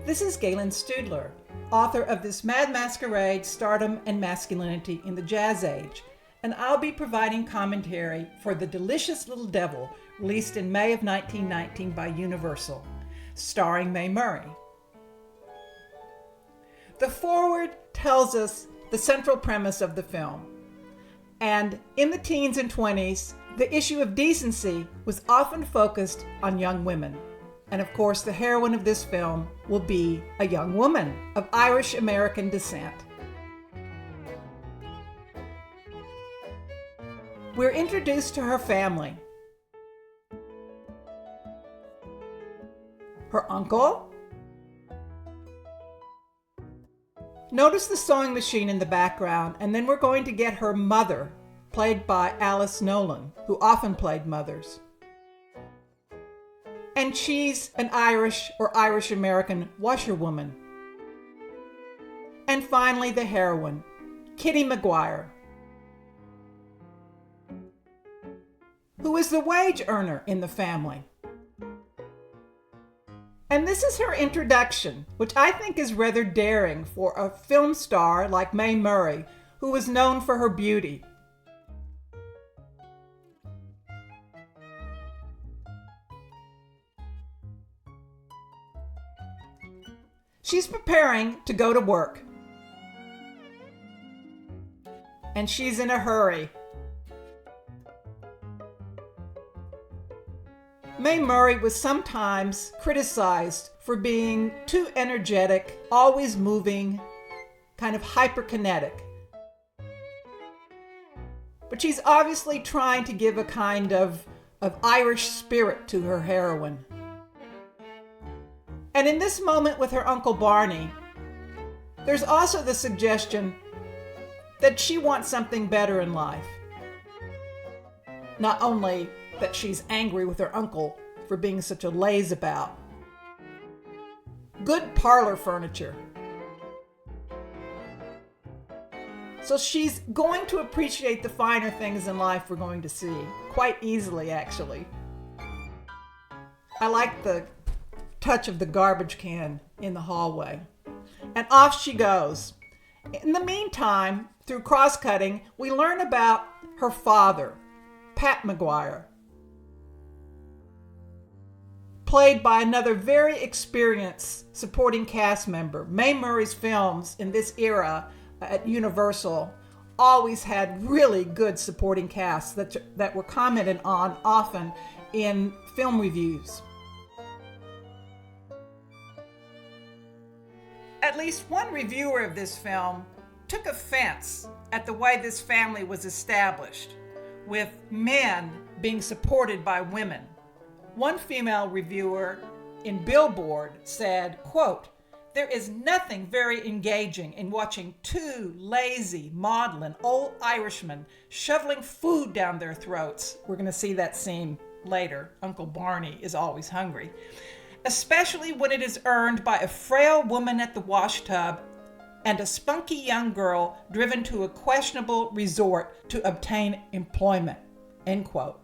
This is Galen Studler, author of This Mad Masquerade, Stardom and Masculinity in the Jazz Age, and I'll be providing commentary for The Delicious Little Devil, released in May of 1919 by Universal, starring Mae Murray. The foreword tells us the central premise of the film, and in the teens and 20s, the issue of decency was often focused on young women. And of course, the heroine of this film will be a young woman of Irish American descent. We're introduced to her family. Her uncle. Notice the sewing machine in the background, and then we're going to get her mother, played by Alice Nolan, who often played mothers. And she's an Irish or Irish American washerwoman. And finally, the heroine, Kitty Maguire, who is the wage earner in the family. And this is her introduction, which I think is rather daring for a film star like Mae Murray, who was known for her beauty. She's preparing to go to work. And she's in a hurry. Mae Murray was sometimes criticized for being too energetic, always moving, kind of hyperkinetic. But she's obviously trying to give a kind of Irish spirit to her heroine. And in this moment with her Uncle Barney, there's also the suggestion that she wants something better in life. Not only that she's angry with her uncle for being such a lazeabout. Good parlor furniture. So she's going to appreciate the finer things in life we're going to see, quite easily actually. I like the touch of the garbage can in the hallway. And off she goes. In the meantime, through cross-cutting, we learn about her father, Pat Maguire, played by another very experienced supporting cast member. Mae Murray's films in this era at Universal always had really good supporting casts that were commented on often in film reviews. At least one reviewer of this film took offense at the way this family was established, with men being supported by women. One female reviewer in Billboard said, quote, "There is nothing very engaging in watching two lazy, maudlin old Irishmen shoveling food down their throats." We're going to see that scene later. Uncle Barney is always hungry. Especially when it is earned by a frail woman at the washtub and a spunky young girl driven to a questionable resort to obtain employment, end quote.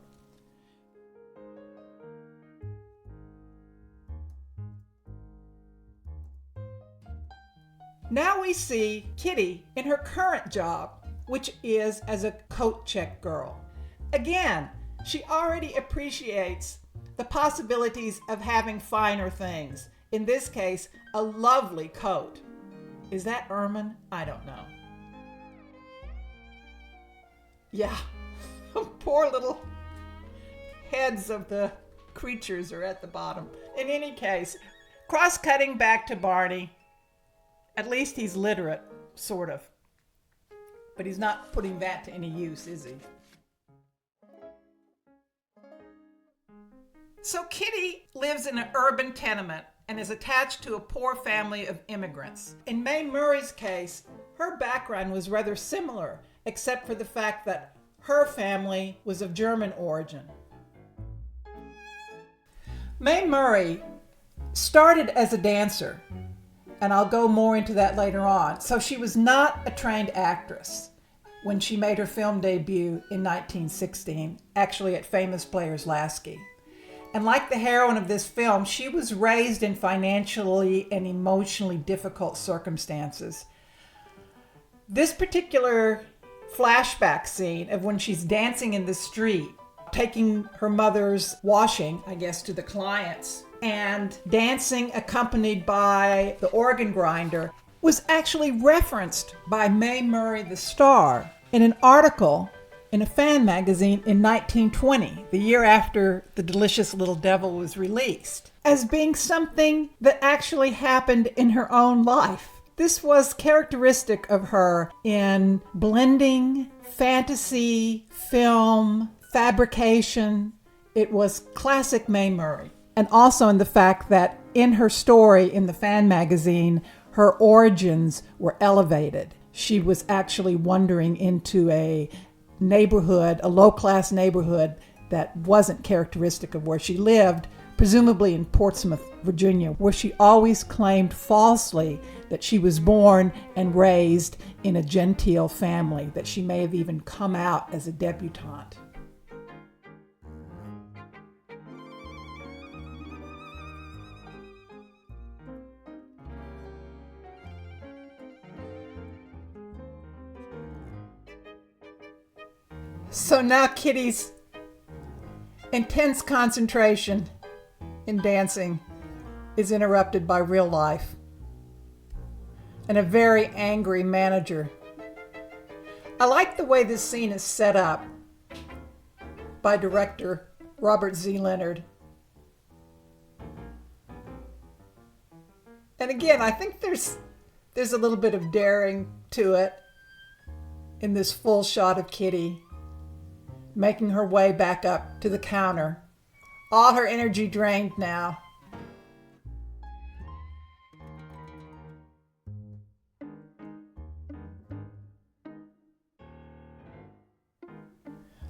Now we see Kitty in her current job, which is as a coat check girl. Again, she already appreciates the possibilities of having finer things. In this case, a lovely coat. Is that ermine? I don't know. Yeah, poor little heads of the creatures are at the bottom. In any case, cross-cutting back to Barney. At least he's literate, sort of. But he's not putting that to any use, is he? So Kitty lives in an urban tenement and is attached to a poor family of immigrants. In Mae Murray's case, her background was rather similar, except for the fact that her family was of German origin. Mae Murray started as a dancer, and I'll go more into that later on. So she was not a trained actress when she made her film debut in 1916, actually at Famous Players Lasky. And like the heroine of this film, she was raised in financially and emotionally difficult circumstances. This particular flashback scene of when she's dancing in the street, taking her mother's washing, I guess, to the clients, and dancing accompanied by the organ grinder, was actually referenced by Mae Murray, the star, in an article in a fan magazine in 1920, the year after The Delicious Little Devil was released, as being something that actually happened in her own life. This was characteristic of her in blending fantasy, film, fabrication. It was classic Mae Murray. And also in the fact that in her story in the fan magazine, her origins were elevated. She was actually wandering into a neighborhood, a low-class neighborhood that wasn't characteristic of where she lived, presumably in Portsmouth, Virginia, where she always claimed falsely that she was born and raised in a genteel family, that she may have even come out as a debutante. So now Kitty's intense concentration in dancing is interrupted by real life and a very angry manager. I like the way this scene is set up by director Robert Z. Leonard. And again, I think there's a little bit of daring to it in this full shot of Kitty making her way back up to the counter. All her energy drained now.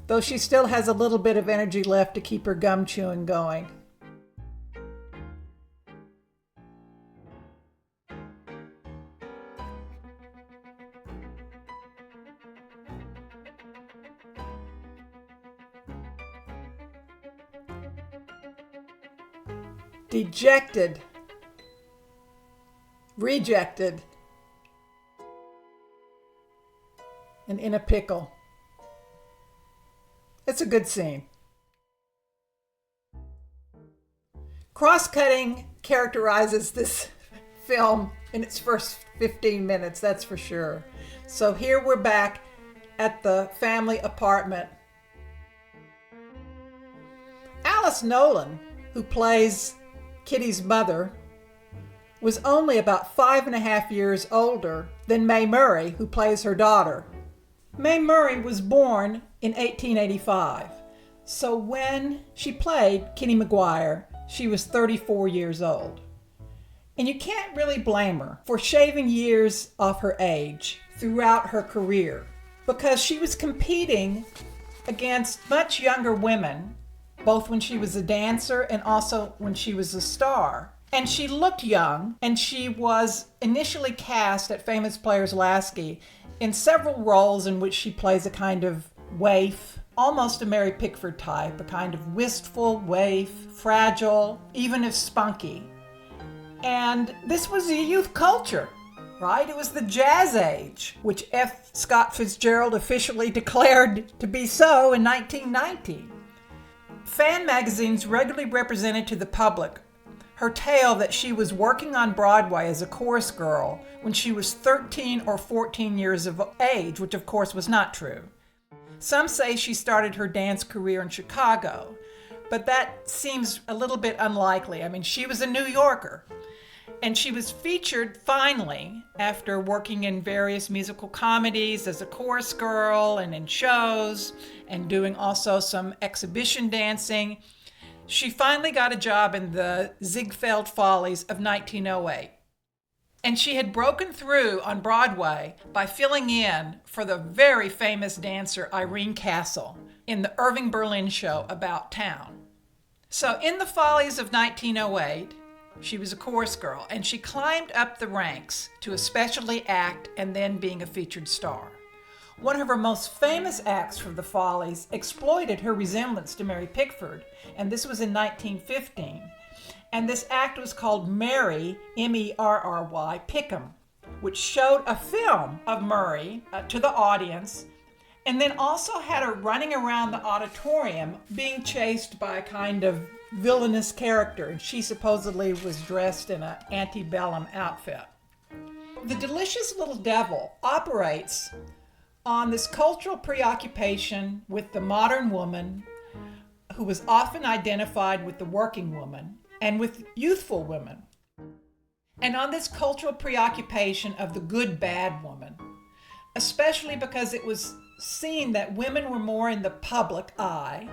Though she still has a little bit of energy left to keep her gum chewing going. Dejected, rejected, and in a pickle. It's a good scene. Cross-cutting characterizes this film in its first 15 minutes, that's for sure. So here we're back at the family apartment. Alice Nolan, who plays Kitty's mother, was only about 5.5 years older than Mae Murray, who plays her daughter. Mae Murray was born in 1885, so when she played Kitty McGuire, she was 34 years old. And you can't really blame her for shaving years off her age throughout her career, because she was competing against much younger women, both when she was a dancer and also when she was a star. And she looked young, and she was initially cast at Famous Players Lasky in several roles in which she plays a kind of waif, almost a Mary Pickford type, a kind of wistful waif, fragile, even if spunky. And this was a youth culture, right? It was the jazz age, which F. Scott Fitzgerald officially declared to be so in 1919. Fan magazines regularly represented to the public her tale that she was working on Broadway as a chorus girl when she was 13 or 14 years of age, which of course was not true. Some say she started her dance career in Chicago, but that seems a little bit unlikely. I mean, she was a New Yorker, and she was featured finally after working in various musical comedies as a chorus girl and in shows and doing also some exhibition dancing. She finally got a job in the Ziegfeld Follies of 1908. And she had broken through on Broadway by filling in for the very famous dancer Irene Castle in the Irving Berlin show About Town. So in the Follies of 1908, she was a chorus girl, and she climbed up the ranks to a specialty act and then being a featured star. One of her most famous acts from the Follies exploited her resemblance to Mary Pickford, and this was in 1915. And this act was called Merry, M-E-R-R-Y, Pickham, which showed a film of Murray to the audience, and then also had her running around the auditorium being chased by a kind of villainous character, and she supposedly was dressed in an antebellum outfit. The Delicious Little Devil operates on this cultural preoccupation with the modern woman, who was often identified with the working woman and with youthful women, and on this cultural preoccupation of the good bad woman, especially because it was seen that women were more in the public eye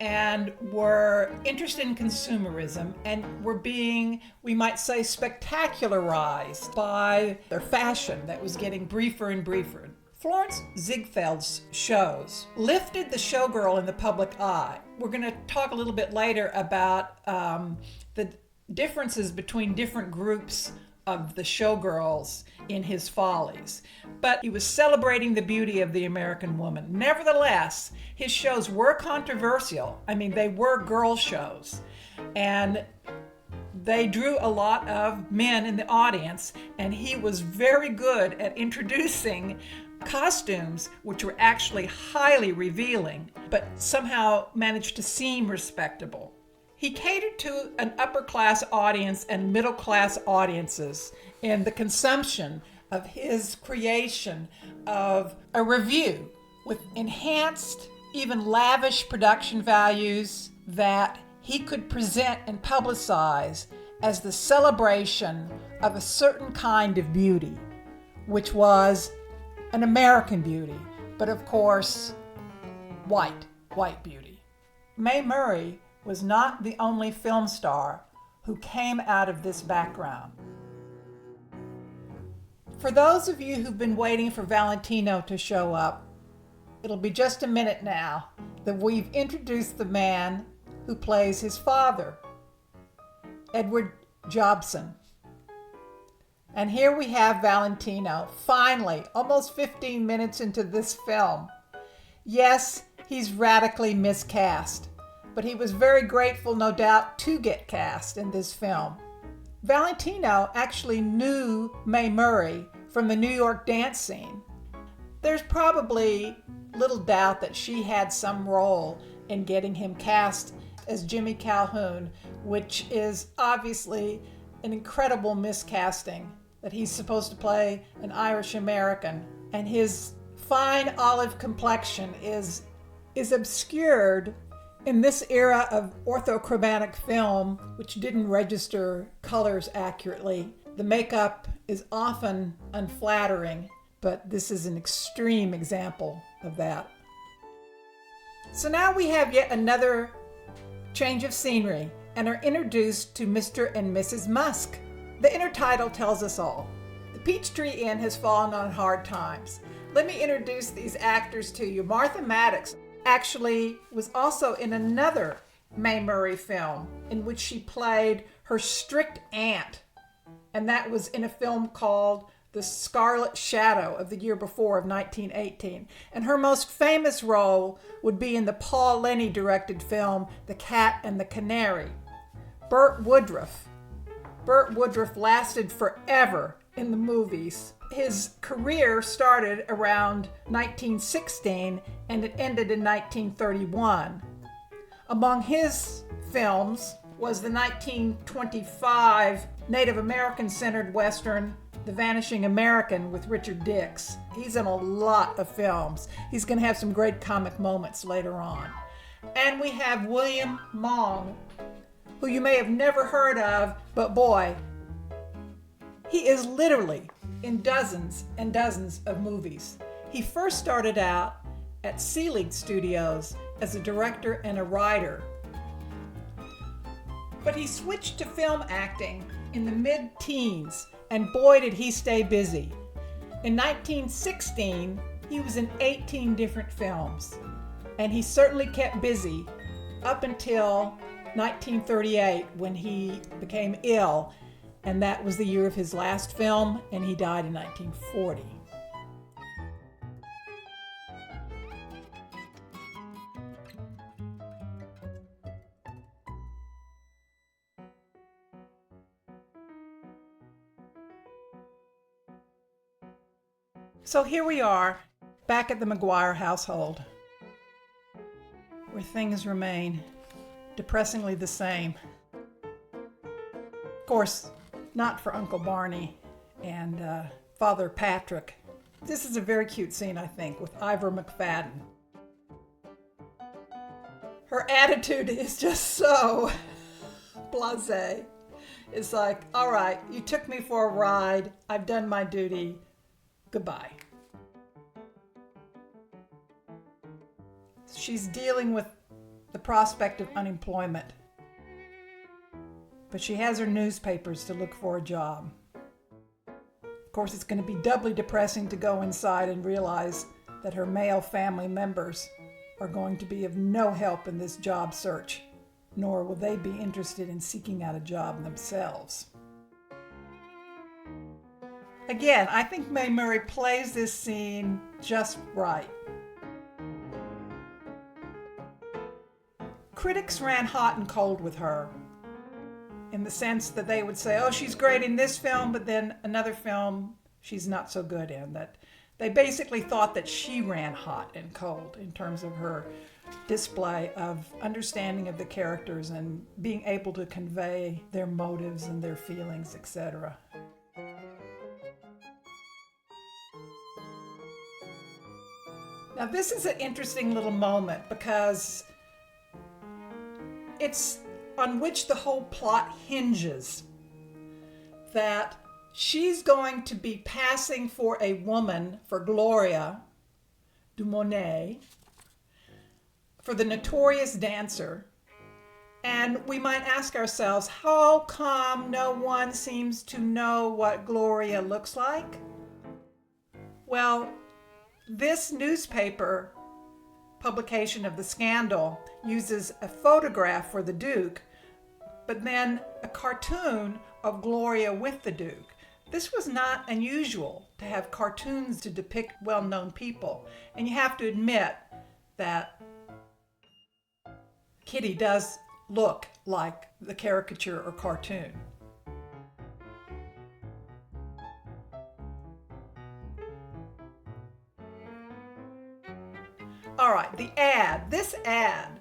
and were interested in consumerism and were being, we might say, spectacularized by their fashion that was getting briefer and briefer. Florence Ziegfeld's shows lifted the showgirl in the public eye. We're going to talk a little bit later about the differences between different groups of the showgirls in his Follies. But he was celebrating the beauty of the American woman. Nevertheless, his shows were controversial. I mean, they were girl shows. And they drew a lot of men in the audience, and he was very good at introducing costumes which were actually highly revealing, but somehow managed to seem respectable. He catered to an upper class audience and middle class audiences in the consumption of his creation of a revue with enhanced, even lavish production values that he could present and publicize as the celebration of a certain kind of beauty, which was an American beauty, but of course, white beauty. Mae Murray was not the only film star who came out of this background. For those of you who've been waiting for Valentino to show up, it'll be just a minute now that we've introduced the man who plays his father, Edward Jobson. And here we have Valentino, finally, almost 15 minutes into this film. Yes, he's radically miscast, but he was very grateful, no doubt, to get cast in this film. Valentino actually knew Mae Murray from the New York dance scene. There's probably little doubt that she had some role in getting him cast as Jimmy Calhoun, which is obviously an incredible miscasting, that he's supposed to play an Irish American, and his fine olive complexion is obscured in this era of orthochromatic film, which didn't register colors accurately. The makeup is often unflattering, but this is an extreme example of that. So now we have yet another change of scenery and are introduced to Mr. and Mrs. Musk. The intertitle tells us all. The Peachtree Inn has fallen on hard times. Let me introduce these actors to you. Martha Maddox actually was also in another Mae Murray film in which she played her strict aunt, and that was in a film called The Scarlet Shadow of the year before, of 1918. And her most famous role would be in the Paul Lenny directed film The Cat and the Canary. Burt Woodruff lasted forever in the movies. His career started around 1916 and it ended in 1931. Among his films was the 1925 Native American-centered Western, The Vanishing American, with Richard Dix. He's in a lot of films. He's going to have some great comic moments later on. And we have William Mong, who you may have never heard of, but boy, he is literally in dozens and dozens of movies. He first started out at Selig Studios as a director and a writer, but he switched to film acting in the mid-teens, and boy did he stay busy. In 1916, he was in 18 different films, and he certainly kept busy up until 1938 when he became ill, and that was the year of his last film, and he died in 1940. So here we are, back at the McGuire household, where things remain depressingly the same. Of course, not for Uncle Barney and Father Patrick. This is a very cute scene, I think, with Ivor McFadden. Her attitude is just so blasé. It's like, all right, you took me for a ride. I've done my duty. Goodbye. She's dealing with the prospect of unemployment, but she has her newspapers to look for a job. Of course, it's going to be doubly depressing to go inside and realize that her male family members are going to be of no help in this job search, nor will they be interested in seeking out a job themselves. Again, I think Mae Murray plays this scene just right. Critics ran hot and cold with her, in the sense that they would say, oh, she's great in this film, but then another film she's not so good in. That they basically thought that she ran hot and cold in terms of her display of understanding of the characters and being able to convey their motives and their feelings, etc. Now, this is an interesting little moment because it's on which the whole plot hinges, that she's going to be passing for a woman for Gloria Dumonet, for the notorious dancer, and we might ask ourselves, how come no one seems to know what Gloria looks like? Well, this newspaper publication of the scandal uses a photograph for the Duke, but then a cartoon of Gloria with the Duke. This was not unusual to have cartoons to depict well-known people, and you have to admit that Kitty does look like the caricature or cartoon. All right, the ad. This ad,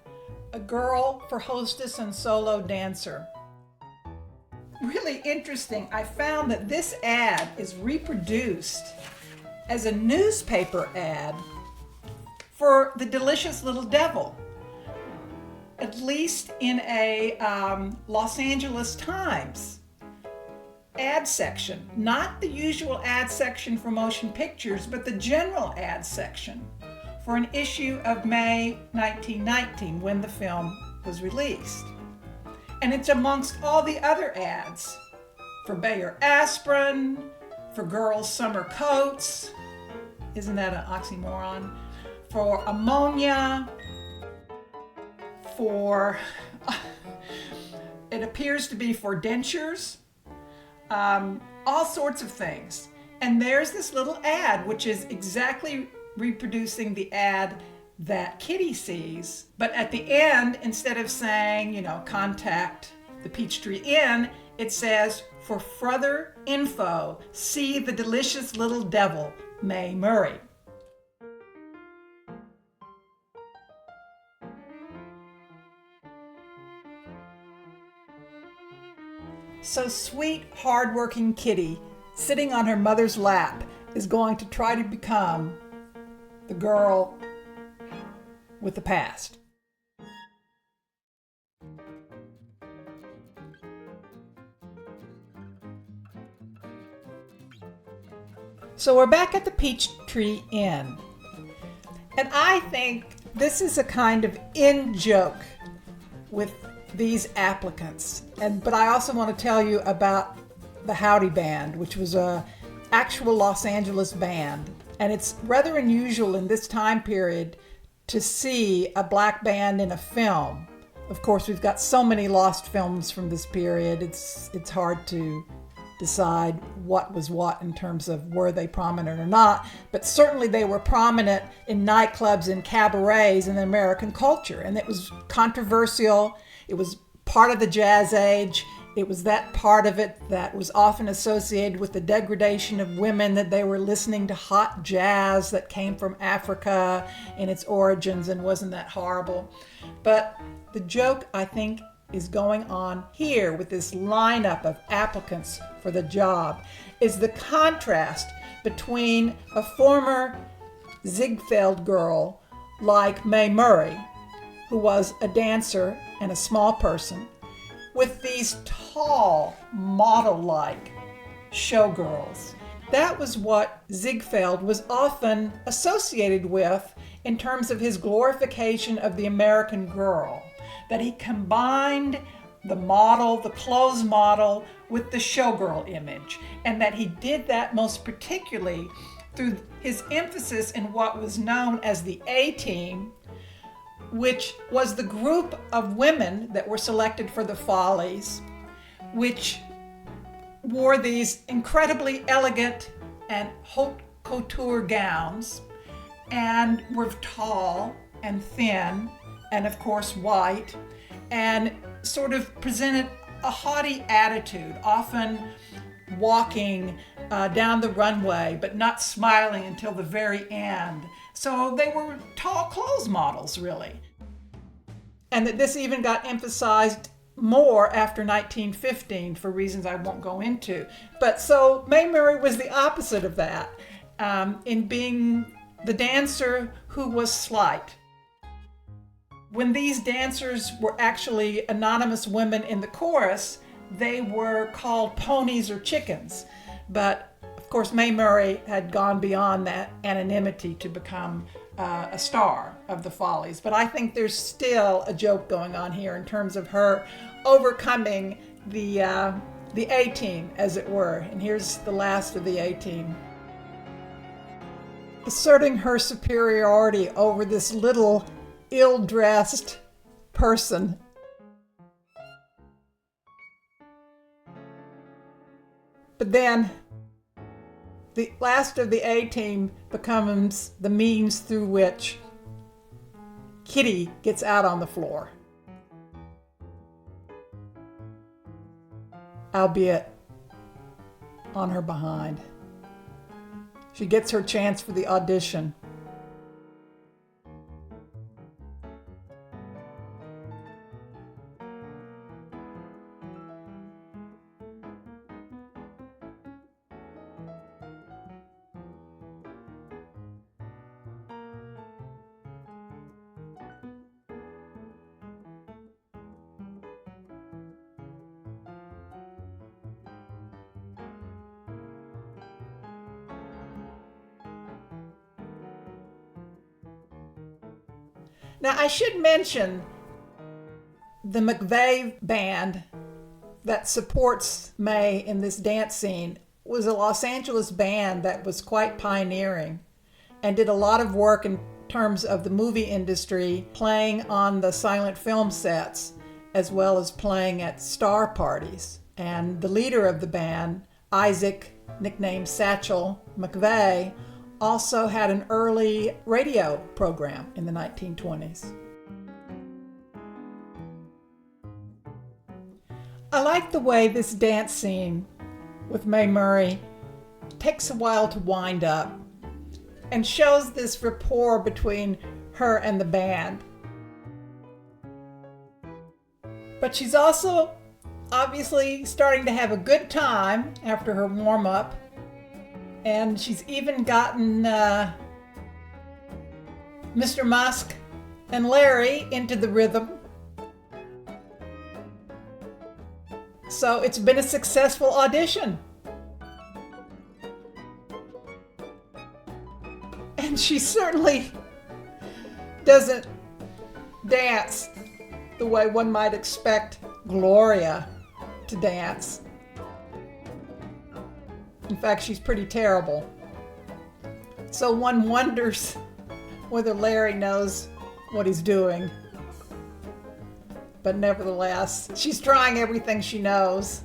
a girl for hostess and solo dancer. Really interesting. I found that this ad is reproduced as a newspaper ad for The Delicious Little Devil, at least in a Los Angeles Times ad section. Not the usual ad section for motion pictures, but the general ad section for an issue of May 1919 when the film was released. And it's amongst all the other ads for Bayer aspirin, for girls' summer coats, isn't that an oxymoron? For ammonia, for, it appears to be for dentures, all sorts of things. And there's this little ad, which is exactly reproducing the ad that Kitty sees, but at the end, instead of saying, contact the Peachtree Inn, it says, for further info, see The Delicious Little Devil, Mae Murray. So sweet, hardworking Kitty, sitting on her mother's lap, is going to try to become the girl with the past. So we're back at the Peachtree Inn. And I think this is a kind of in-joke with these applicants. But I also want to tell you about the Howdy Band, which was a actual Los Angeles band. And it's rather unusual in this time period to see a black band in a film. Of course, we've got so many lost films from this period, it's hard to decide what was what in terms of were they prominent or not, but certainly they were prominent in nightclubs and cabarets in American culture, and it was controversial. It was part of the Jazz Age. It was that part of it that was often associated with the degradation of women, that they were listening to hot jazz that came from Africa in its origins, and wasn't that horrible. But the joke, I think, is going on here with this lineup of applicants for the job is the contrast between a former Ziegfeld girl like Mae Murray, who was a dancer and a small person, with these tall, model-like showgirls. That was what Ziegfeld was often associated with in terms of his glorification of the American girl, that he combined the model, the clothes model, with the showgirl image, and that he did that most particularly through his emphasis in what was known as the A-Team, which was the group of women that were selected for the Follies, which wore these incredibly elegant and haute couture gowns and were tall and thin and of course white, and sort of presented a haughty attitude, often walking down the runway but not smiling until the very end. So they were tall clothes models, really. And that this even got emphasized more after 1915 for reasons I won't go into. But so Mae Murray was the opposite of that, in being the dancer who was slight. When these dancers were actually anonymous women in the chorus, they were called ponies or chickens. But of course, Mae Murray had gone beyond that anonymity to become a star of the Follies. But I think there's still a joke going on here in terms of her overcoming the A-Team, as it were. And here's the last of the A-Team. Asserting her superiority over this little ill-dressed person. But then the last of the A-Team becomes the means through which Kitty gets out on the floor. Albeit on her behind. She gets her chance for the audition. Now, I should mention the McVeigh band that supports Mae in this dance scene was a Los Angeles band that was quite pioneering and did a lot of work in terms of the movie industry, playing on the silent film sets as well as playing at star parties. And the leader of the band, Isaac, nicknamed Satchel McVeigh, also had an early radio program in the 1920s. I like the way this dance scene with Mae Murray takes a while to wind up and shows this rapport between her and the band. But she's also obviously starting to have a good time after her warm-up. And she's even gotten Mr. Musk and Larry into the rhythm. So it's been a successful audition. And she certainly doesn't dance the way one might expect Gloria to dance. In fact, she's pretty terrible. So one wonders whether Larry knows what he's doing. But nevertheless, she's trying everything she knows.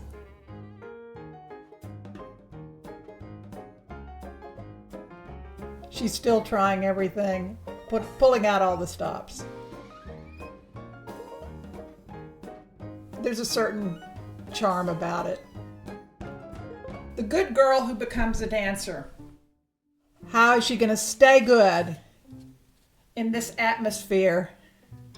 She's still trying everything, pulling out all the stops. There's a certain charm about it. The good girl who becomes a dancer. How is she going to stay good in this atmosphere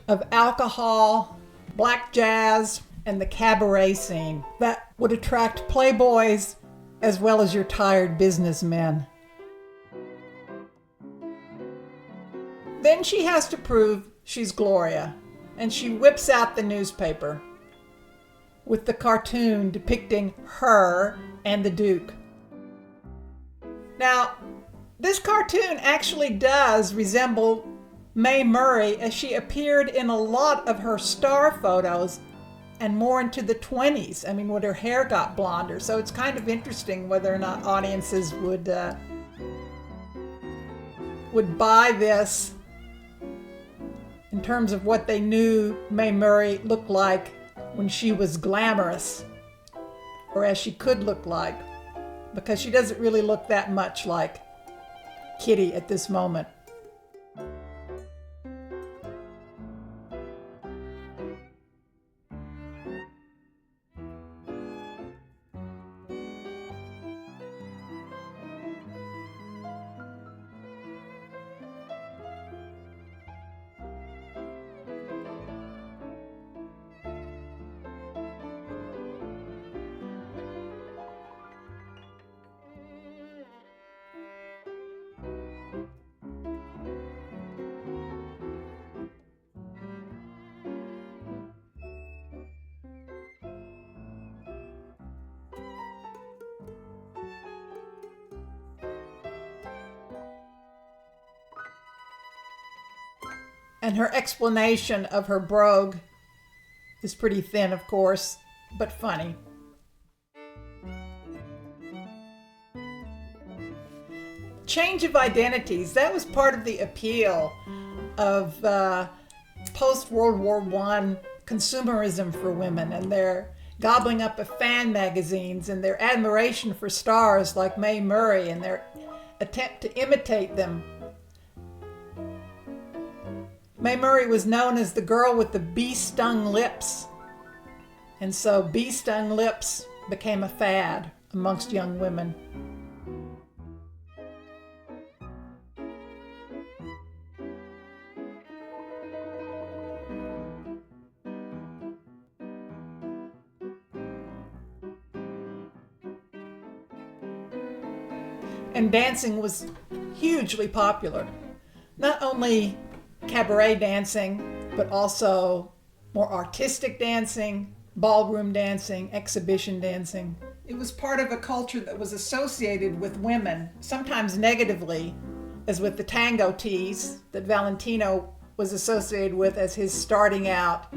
of alcohol, black jazz, and the cabaret scene that would attract playboys as well as your tired businessmen? Then she has to prove she's Gloria, and she whips out the newspaper with the cartoon depicting her and the Duke. Now, this cartoon actually does resemble Mae Murray, as she appeared in a lot of her star photos and more into the 20s. I mean, when her hair got blonder. So it's kind of interesting whether or not audiences would buy this in terms of what they knew Mae Murray looked like when she was glamorous, or as she could look like, because she doesn't really look that much like Kitty at this moment. And her explanation of her brogue is pretty thin, of course, but funny. Change of identities, that was part of the appeal of post-World War I consumerism for women, and their gobbling up of fan magazines and their admiration for stars like Mae Murray and their attempt to imitate them. Mae Murray was known as the girl with the bee-stung lips, and so bee-stung lips became a fad amongst young women. And dancing was hugely popular. Not only cabaret dancing, but also more artistic dancing, ballroom dancing, exhibition dancing. It was part of a culture that was associated with women, sometimes negatively, as with the tango tease that Valentino was associated with as his starting out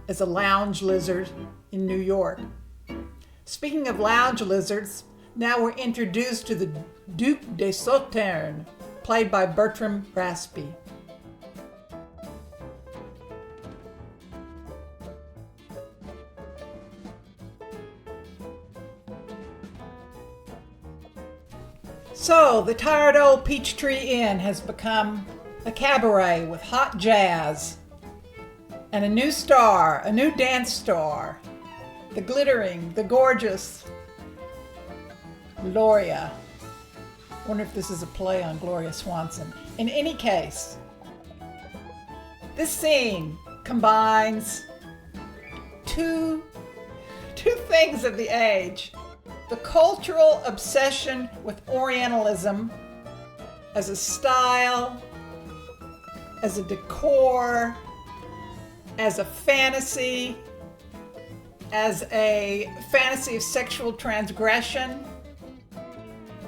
as a lounge lizard in New York. Speaking of lounge lizards, now we're introduced to the Duc de Sauternes, played by Bertram Raspey. So, the tired old Peachtree Inn has become a cabaret with hot jazz and a new star, a new dance star, the glittering, the gorgeous Gloria. I wonder if this is a play on Gloria Swanson. In any case, this scene combines two things of the age. The cultural obsession with Orientalism as a style, as a decor, as a fantasy of sexual transgression.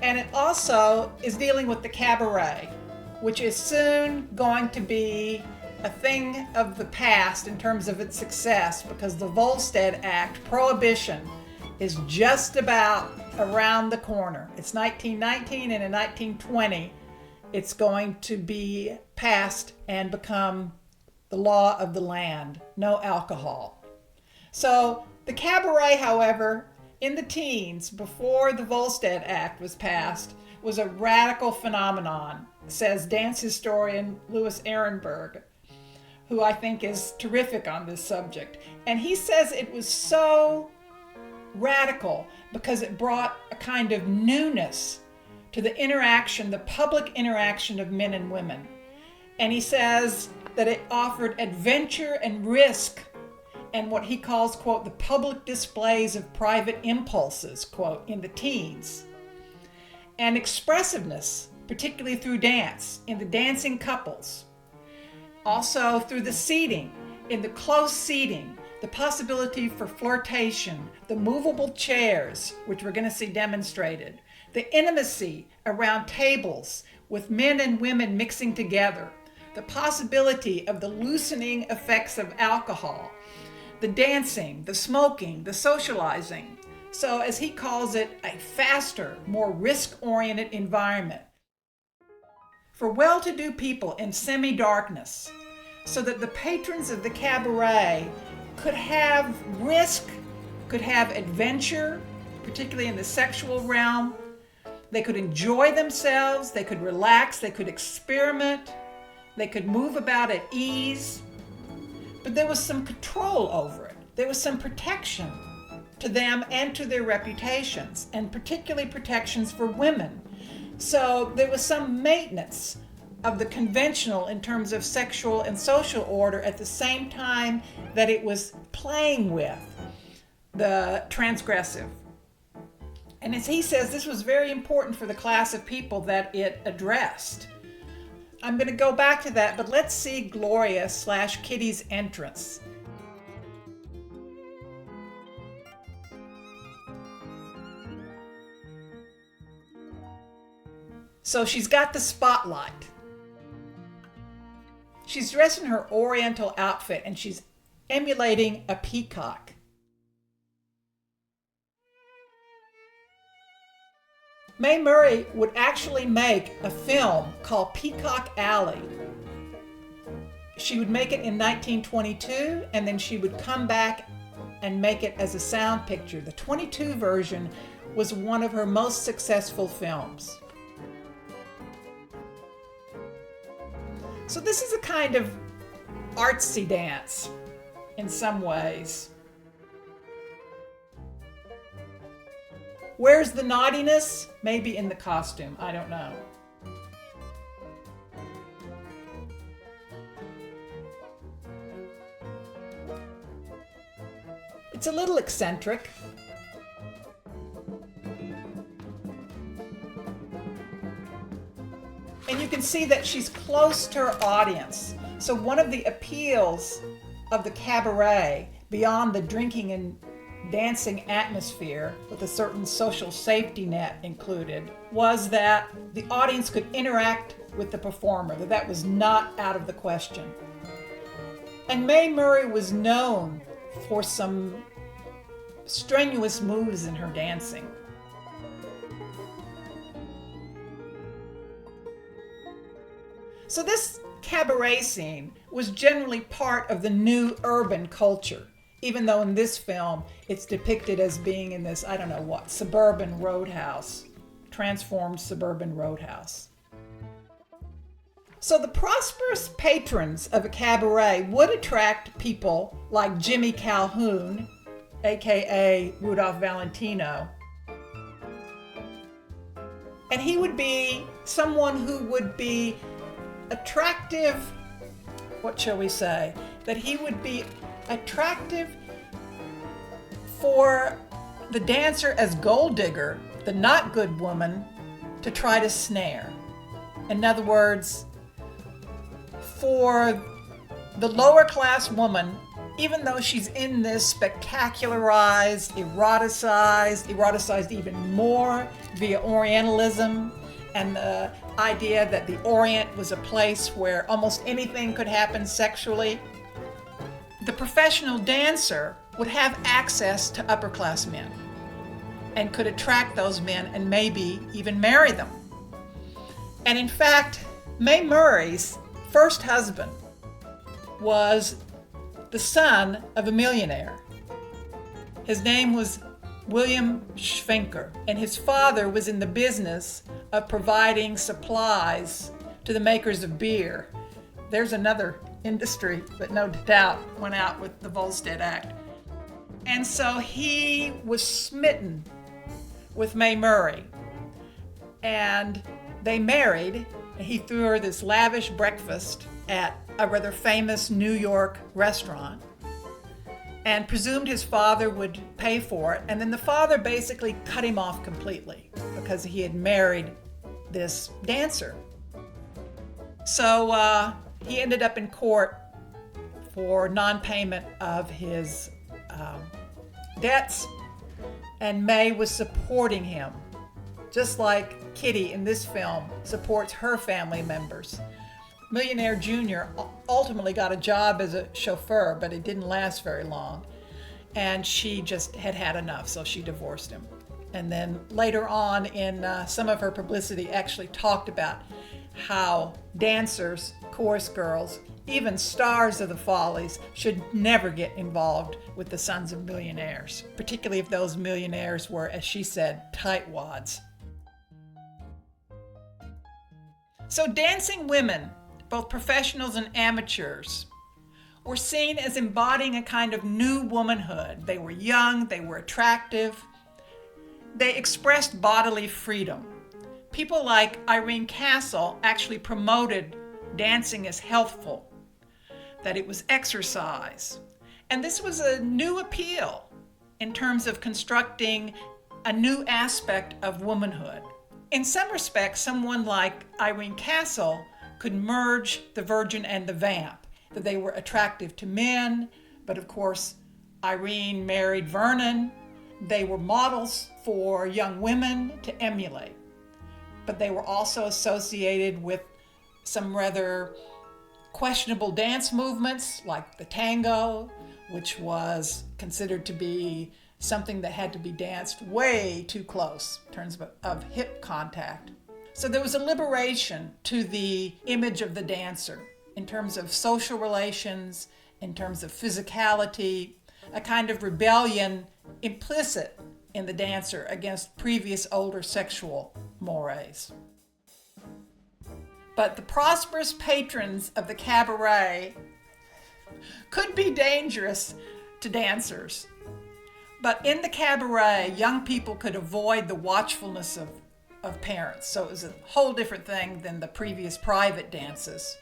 And it also is dealing with the cabaret, which is soon going to be a thing of the past in terms of its success, because the Volstead Act, prohibition, is just about around the corner. It's 1919, and in 1920, it's going to be passed and become the law of the land. No alcohol. So the cabaret, however, in the teens, before the Volstead Act was passed, was a radical phenomenon, says dance historian Louis Ehrenberg, who I think is terrific on this subject. And he says it was so radical because it brought a kind of newness to the interaction, the public interaction of men and women. And he says that it offered adventure and risk and what he calls, quote, the public displays of private impulses, quote, in the teens. And expressiveness, particularly through dance, in the dancing couples. Also through the seating, in the close seating, the possibility for flirtation, the movable chairs, which we're going to see demonstrated, the intimacy around tables with men and women mixing together, the possibility of the loosening effects of alcohol, the dancing, the smoking, the socializing. So, as he calls it, a faster, more risk-oriented environment for well-to-do people in semi-darkness, so that the patrons of the cabaret could have risk, could have adventure, particularly in the sexual realm. They could enjoy themselves, they could relax, they could experiment, they could move about at ease. But there was some control over it. There was some protection to them and to their reputations, and particularly protections for women. So there was some maintenance of the conventional in terms of sexual and social order at the same time that it was playing with the transgressive. And as he says, this was very important for the class of people that it addressed. I'm going to go back to that, but let's see Gloria / Kitty's entrance. So she's got the spotlight. She's dressed in her oriental outfit and she's emulating a peacock. Mae Murray would actually make a film called Peacock Alley. She would make it in 1922, and then she would come back and make it as a sound picture. The 22 version was one of her most successful films. So this is a kind of artsy dance in some ways. Where's the naughtiness? Maybe in the costume, I don't know. It's a little eccentric. And you can see that she's close to her audience. So one of the appeals of the cabaret, beyond the drinking and dancing atmosphere with a certain social safety net included, was that the audience could interact with the performer, that was not out of the question. And Mae Murray was known for some strenuous moves in her dancing. So this cabaret scene was generally part of the new urban culture, even though in this film it's depicted as being in this, I don't know what, suburban roadhouse, transformed suburban roadhouse. So the prosperous patrons of a cabaret would attract people like Jimmy Calhoun, aka Rudolph Valentino. And he would be someone who would be attractive, what shall we say, that he would be attractive for the dancer as gold digger, the not good woman, to try to snare. In other words, for the lower class woman, even though she's in this spectacularized, eroticized even more via Orientalism, and the idea that the Orient was a place where almost anything could happen sexually, the professional dancer would have access to upper class men and could attract those men and maybe even marry them. And in fact, Mae Murray's first husband was the son of a millionaire. His name was William Schwenker, and his father was in the business of providing supplies to the makers of beer. There's another industry that no doubt went out with the Volstead Act. And so he was smitten with Mae Murray. And they married. He threw her this lavish breakfast at a rather famous New York restaurant and presumed his father would pay for it. And then the father basically cut him off completely because he had married this dancer. So he ended up in court for non-payment of his debts, and Mae was supporting him, just like Kitty in this film supports her family members. Millionaire Jr. ultimately got a job as a chauffeur, but it didn't last very long. And she just had had enough, so she divorced him. And then later on in some of her publicity actually talked about how dancers, chorus girls, even stars of the Follies should never get involved with the sons of millionaires, particularly if those millionaires were, as she said, tightwads. So dancing women, both professionals and amateurs, were seen as embodying a kind of new womanhood. They were young, they were attractive, they expressed bodily freedom. People like Irene Castle actually promoted dancing as healthful, that it was exercise. And this was a new appeal in terms of constructing a new aspect of womanhood. In some respects, someone like Irene Castle could merge the virgin and the vamp, that they were attractive to men, but of course, Irene married Vernon. They were models for young women to emulate, but they were also associated with some rather questionable dance movements like the tango, which was considered to be something that had to be danced way too close in terms of hip contact. So there was a liberation to the image of the dancer in terms of social relations, in terms of physicality, a kind of rebellion implicit in the dancer against previous older sexual mores. But the prosperous patrons of the cabaret could be dangerous to dancers. But in the cabaret, young people could avoid the watchfulness of parents. So it was a whole different thing than the previous private dances.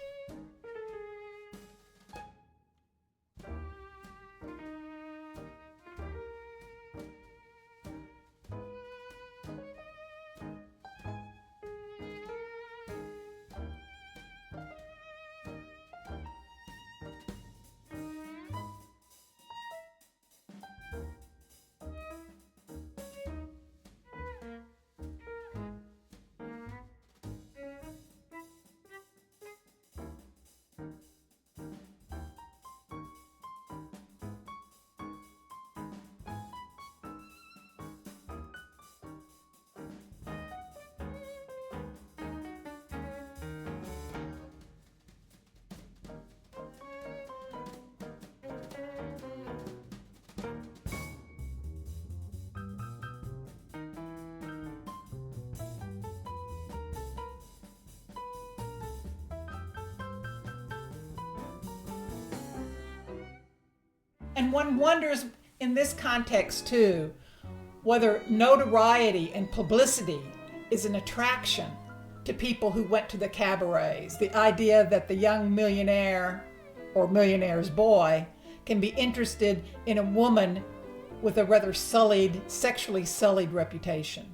And one wonders in this context too, whether notoriety and publicity is an attraction to people who went to the cabarets. The idea that the young millionaire or millionaire's boy can be interested in a woman with a rather sullied, sexually sullied reputation.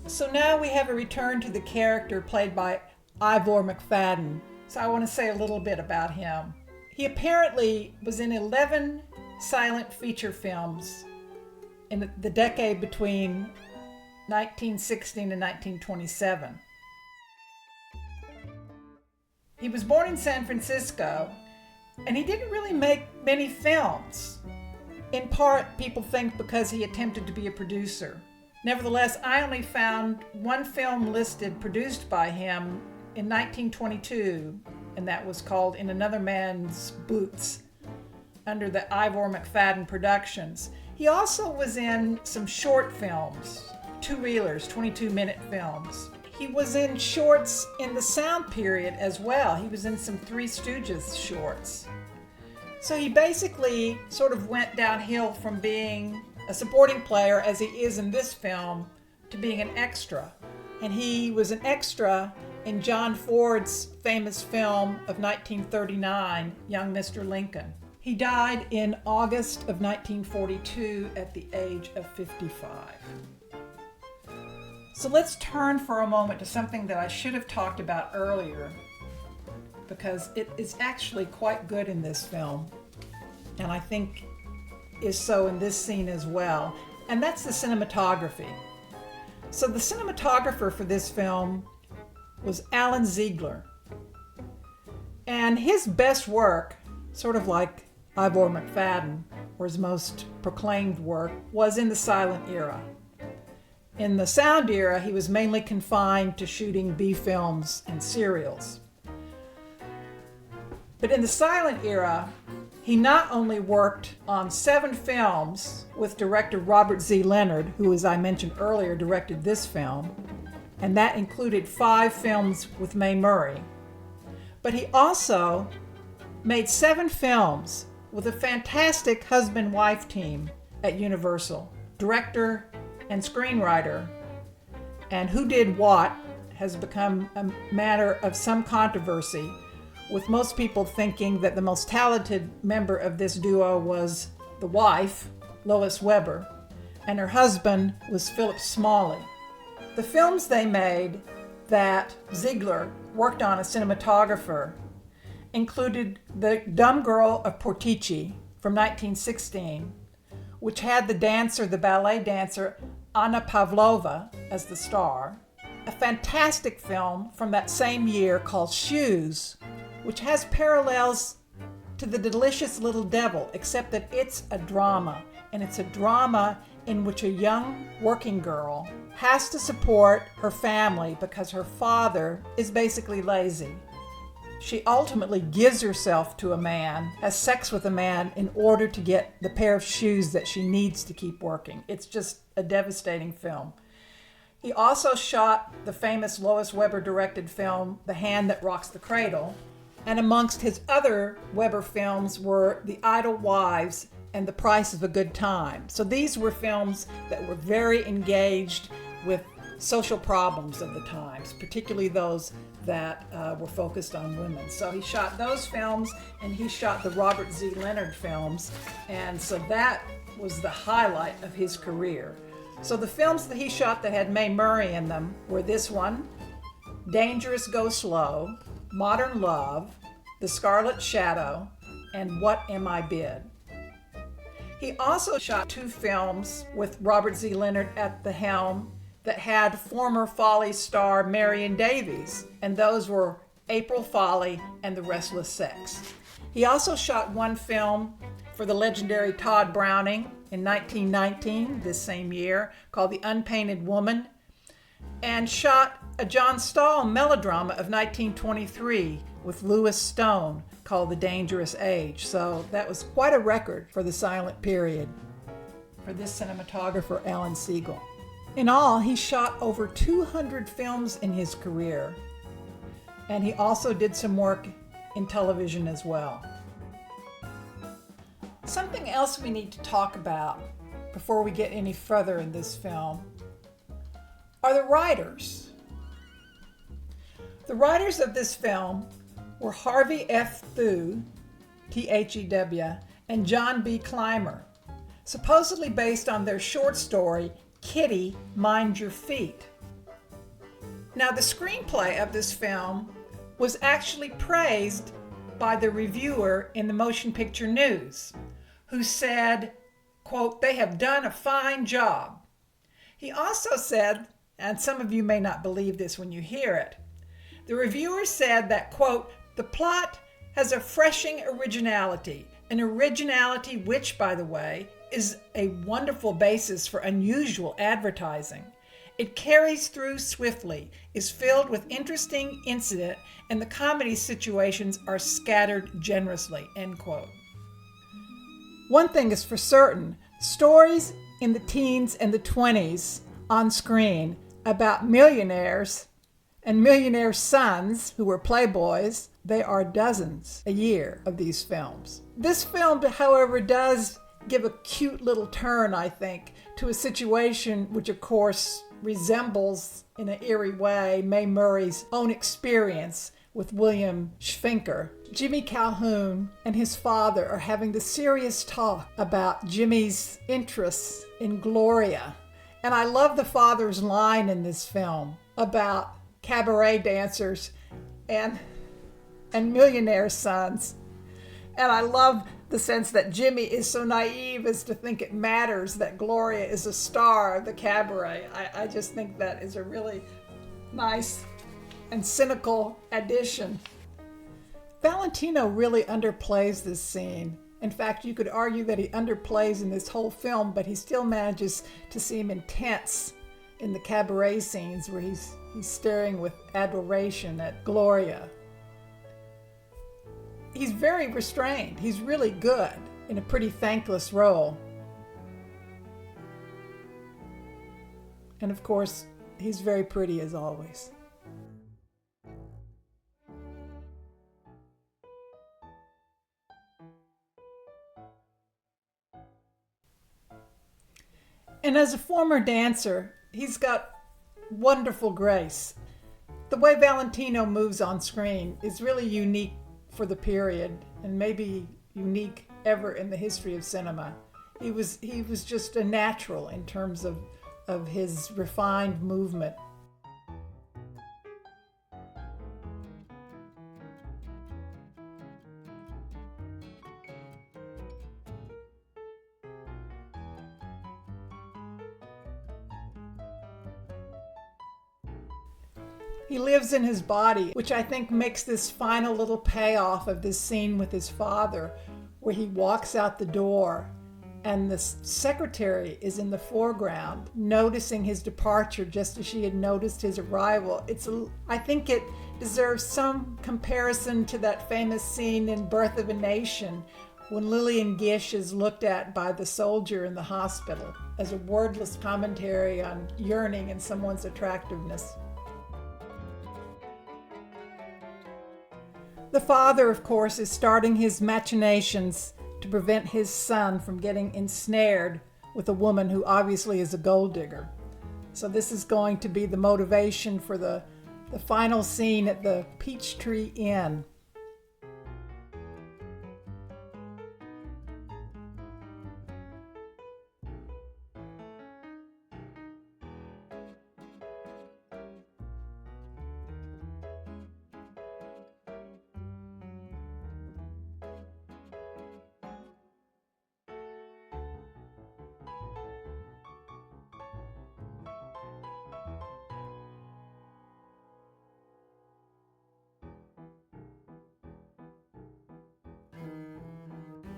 So now we have a return to the character played by Ivor McFadden. So I want to say a little bit about him. He apparently was in 11 silent feature films in the decade between 1916 and 1927. He was born in San Francisco, and he didn't really make many films. In part, people think because he attempted to be a producer. Nevertheless, I only found one film listed produced by him in 1922, and that was called In Another Man's Boots, under the Ivor McFadden Productions. He also was in some short films, two-reelers, 22-minute films. He was in shorts in the sound period as well. He was in some Three Stooges shorts. So he basically sort of went downhill from being a supporting player, as he is in this film, to being an extra. And he was an extra in John Ford's famous film of 1939, Young Mr. Lincoln. He died in August of 1942 at the age of 55. So let's turn for a moment to something that I should have talked about earlier, because it is actually quite good in this film, and I think is so in this scene as well, and that's the cinematography. So the cinematographer for this film was Alan Ziegler, and his best work, sort of like Ivor McFadden, or his most proclaimed work, was in the silent era. In the sound era, he was mainly confined to shooting B films and serials. But in the silent era, he not only worked on 7 films with director Robert Z. Leonard, who, as I mentioned earlier, directed this film, and that included 5 films with Mae Murray, but he also made 7 films with a fantastic husband-wife team at Universal, director and screenwriter, and who did what has become a matter of some controversy, with most people thinking that the most talented member of this duo was the wife, Lois Weber, and her husband was Philip Smalley. The films they made that Ziegler worked on as cinematographer included The Dumb Girl of Portici from 1916, which had the ballet dancer Anna Pavlova as the star, a fantastic film from that same year called Shoes, which has parallels to The Delicious Little Devil, except that it's a drama, and it's a drama in which a young working girl has to support her family because her father is basically lazy. She ultimately gives herself to a man, has sex with a man in order to get the pair of shoes that she needs to keep working. It's just a devastating film. He also shot the famous Lois Weber directed film, The Hand That Rocks the Cradle, and amongst his other Weber films were The Idle Wives and The Price of a Good Time. So these were films that were very engaged with social problems of the times, particularly those that were focused on women. So he shot those films, and he shot the Robert Z. Leonard films, and so that was the highlight of his career. So the films that he shot that had Mae Murray in them were this one, Dangerous Go Slow, Modern Love, The Scarlet Shadow, and What Am I Bid? He also shot 2 films with Robert Z. Leonard at the helm that had former Follies star Marion Davies, and those were April Folly and The Restless Sex. He also shot 1 film for the legendary Todd Browning in 1919, this same year, called The Unpainted Woman, and shot a John Stahl melodrama of 1923 with Louis Stone called The Dangerous Age. So that was quite a record for the silent period for this cinematographer, Alan Siegel. In all, he shot over 200 films in his career, and he also did some work in television as well. Something else we need to talk about before we get any further in this film are the writers. The writers of this film were Harvey F. Thew, T-H-E-W, and John B. Clymer, supposedly based on their short story, Kitty, Mind Your Feet. Now, the screenplay of this film was actually praised by the reviewer in the Motion Picture News, who said, quote, "They have done a fine job." He also said, and some of you may not believe this when you hear it, the reviewer said that, quote, "The plot has a refreshing originality, an originality which, by the way, is a wonderful basis for unusual advertising. It carries through swiftly, is filled with interesting incident, and the comedy situations are scattered generously," end quote. One thing is for certain, stories in the teens and the 20s on screen about millionaires And Millionaire Sons, who were playboys, they are dozens a year of these films. This film, however, does give a cute little turn, I think, to a situation which, of course, resembles in an eerie way Mae Murray's own experience with William Schfinker. Jimmy Calhoun and his father are having the serious talk about Jimmy's interests in Gloria. And I love the father's line in this film about cabaret dancers and millionaire sons. And I love the sense that Jimmy is so naive as to think it matters that Gloria is a star of the cabaret. I just think that is a really nice and cynical addition. Valentino really underplays this scene. In fact, you could argue that he underplays in this whole film, but he still manages to seem intense in the cabaret scenes where he's staring with adoration at Gloria. He's very restrained. He's really good in a pretty thankless role. And of course, he's very pretty as always. And as a former dancer, he's got wonderful grace. The way Valentino moves on screen is really unique for the period, and maybe unique ever in the history of cinema. He was just a natural in terms of his refined movement. He lives in his body, which I think makes this final little payoff of this scene with his father, where he walks out the door and the secretary is in the foreground, noticing his departure just as she had noticed his arrival. I think it deserves some comparison to that famous scene in Birth of a Nation, when Lillian Gish is looked at by the soldier in the hospital as a wordless commentary on yearning and someone's attractiveness. The father, of course, is starting his machinations to prevent his son from getting ensnared with a woman who obviously is a gold digger. So this is going to be the motivation for the final scene at the Peachtree Inn.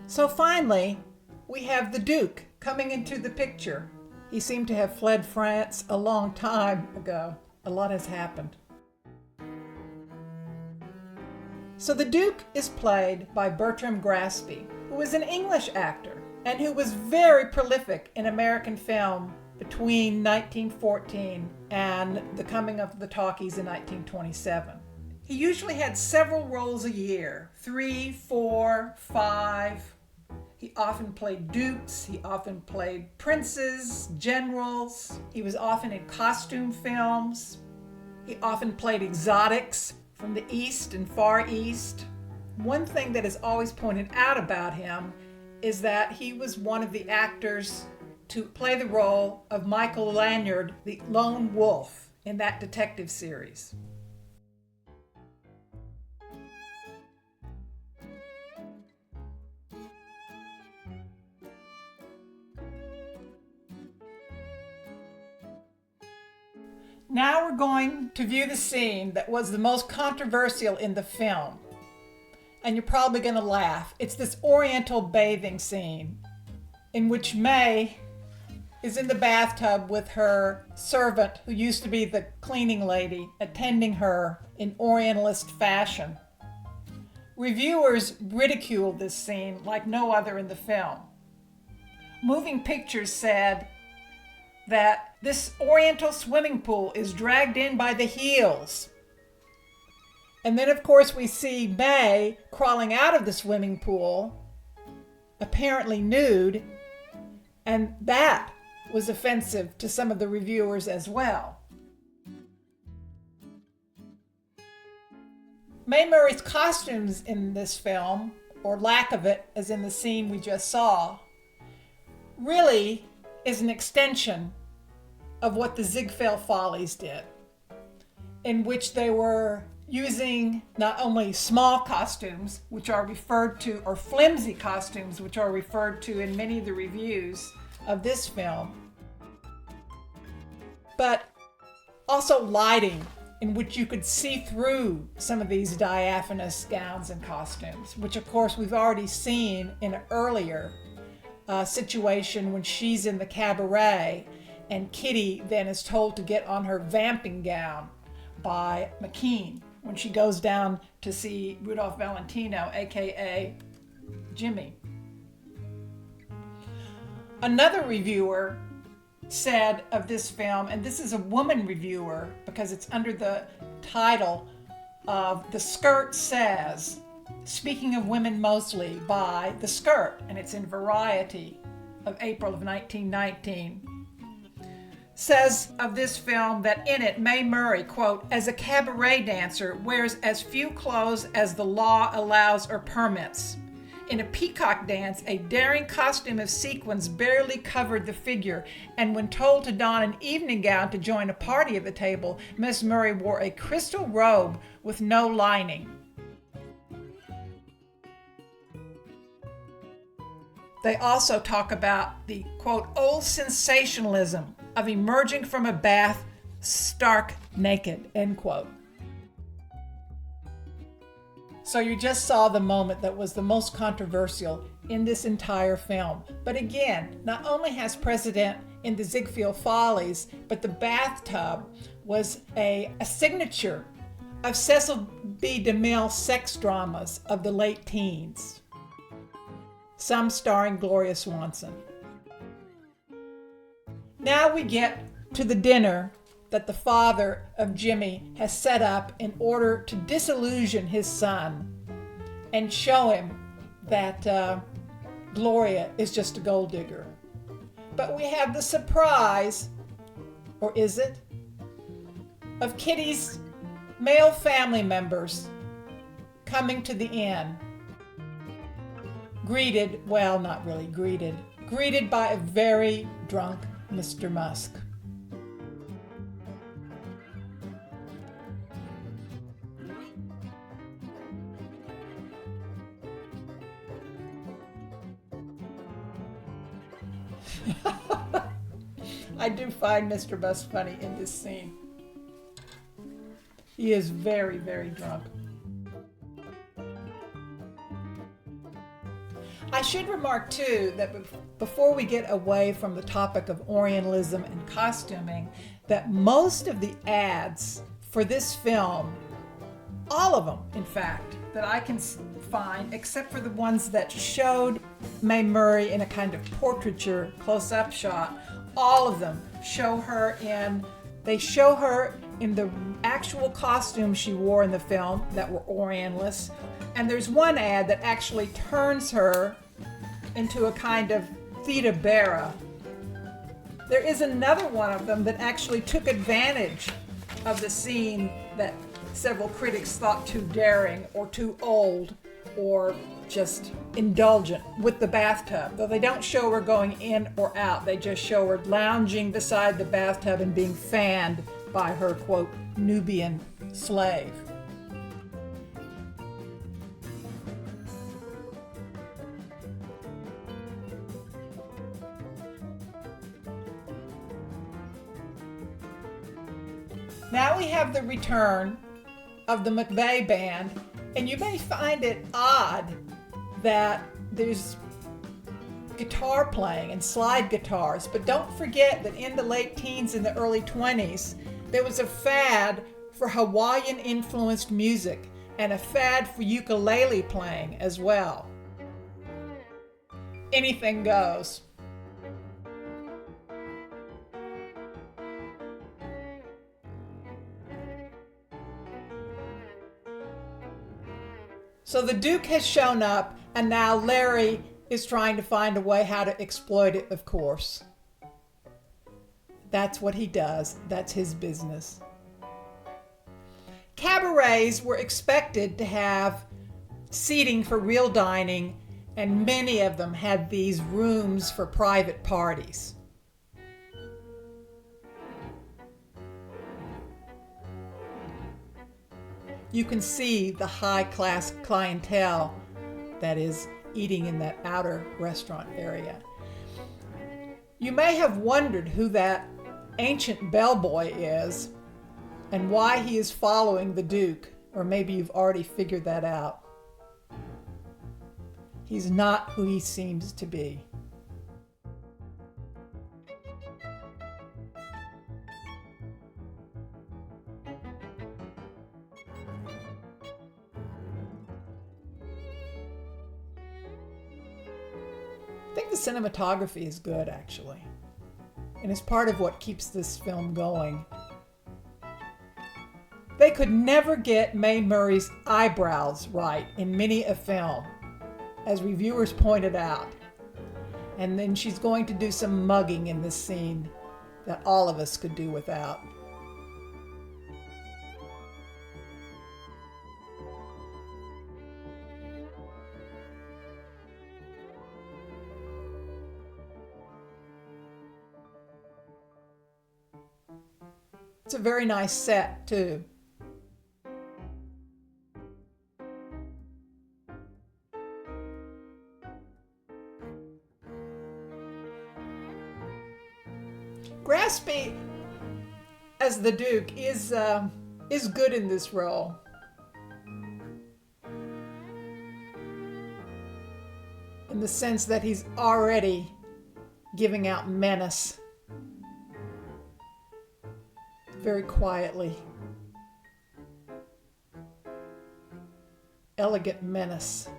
So finally, we have the Duke coming into the picture. He seemed to have fled France a long time ago. A lot has happened. So the Duke is played by Bertram Graspy, who is an English actor and who was very prolific in American film between 1914 and the coming of the talkies in 1927. He usually had several roles a year, 3, 4, 5. He often played dukes, he often played princes, generals. He was often in costume films. He often played exotics from the East and Far East. One thing that is always pointed out about him is that he was one of the actors to play the role of Michael Lanyard, the lone wolf, in that detective series. Now we're going to view the scene that was the most controversial in the film. And you're probably going to laugh. It's this Oriental bathing scene in which Mae is in the bathtub with her servant, who used to be the cleaning lady, attending her in Orientalist fashion. Reviewers ridiculed this scene like no other in the film. Moving Pictures said that this Oriental swimming pool is dragged in by the heels. And then, of course, we see May crawling out of the swimming pool, apparently nude, and that was offensive to some of the reviewers as well. Mae Murray's costumes in this film, or lack of it, as in the scene we just saw, really is an extension of what the Ziegfeld Follies did, in which they were using not only small costumes, which are referred to, or flimsy costumes, which are referred to in many of the reviews of this film, but also lighting in which you could see through some of these diaphanous gowns and costumes, which of course we've already seen in an earlier situation when she's in the cabaret and Kitty then is told to get on her vamping gown by McKean when she goes down to see Rudolph Valentino, aka Jimmy. Another reviewer said of this film, and this is a woman reviewer because it's under the title of The Skirt Says, speaking of women mostly, by The Skirt, and it's in Variety of April of 1919, says of this film that in it, Mae Murray, quote, as a cabaret dancer, wears as few clothes as the law allows or permits. In a peacock dance, a daring costume of sequins barely covered the figure, and when told to don an evening gown to join a party at the table, Miss Murray wore a crystal robe with no lining. They also talk about the, quote, old sensationalism of emerging from a bath stark naked, end quote. So you just saw the moment that was the most controversial in this entire film. But again, not only has precedent in the Ziegfeld Follies, but the bathtub was a signature of Cecil B. DeMille sex dramas of the late teens, some starring Gloria Swanson. Now we get to the dinner that the father of Jimmy has set up in order to disillusion his son and show him that Gloria is just a gold digger. But we have the surprise, or is it, of Kitty's male family members coming to the inn, greeted by a very drunk Mr. Musk. I do find Mr. Musk funny in this scene. He is very, very drunk. I should remark too that before we get away from the topic of Orientalism and costuming, that most of the ads for this film, all of them in fact, that I can find, except for the ones that showed Mae Murray in a kind of portraiture close-up shot, all of them show her in the actual costumes she wore in the film that were Orientalist. And there's one ad that actually turns her into a kind of Theda Bara. There is another one of them that actually took advantage of the scene that several critics thought too daring or too old or just indulgent with the bathtub. Though they don't show her going in or out, they just show her lounging beside the bathtub and being fanned by her, quote, Nubian slave. Now we have the return of the McVeigh Band, and you may find it odd that there's guitar playing and slide guitars, but don't forget that in the late teens and the early 20s, there was a fad for Hawaiian-influenced music and a fad for ukulele playing as well. Anything goes. So the Duke has shown up, and now Larry is trying to find a way how to exploit it, of course. That's what he does. That's his business. Cabarets were expected to have seating for real dining, and many of them had these rooms for private parties. You can see the high-class clientele that is eating in that outer restaurant area. You may have wondered who that ancient bellboy is and why he is following the Duke, or maybe you've already figured that out. He's not who he seems to be. I think the cinematography is good, actually, and it's part of what keeps this film going. They could never get Mae Murray's eyebrows right in many a film, as reviewers pointed out. And then she's going to do some mugging in this scene that all of us could do without. It's a very nice set, too. Graspy as the Duke is good in this role. In the sense that he's already giving out menace very quietly. Elegant menace.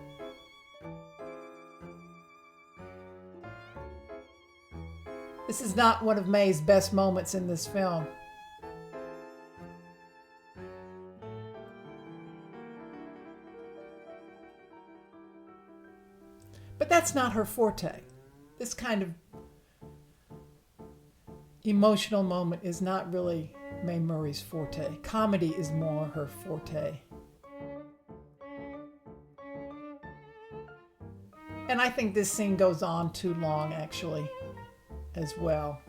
This is not one of Mae's best moments in this film. But that's not her forte. This kind of emotional moment is not really Mae Murray's forte. Comedy is more her forte. And I think this scene goes on too long, actually, as well.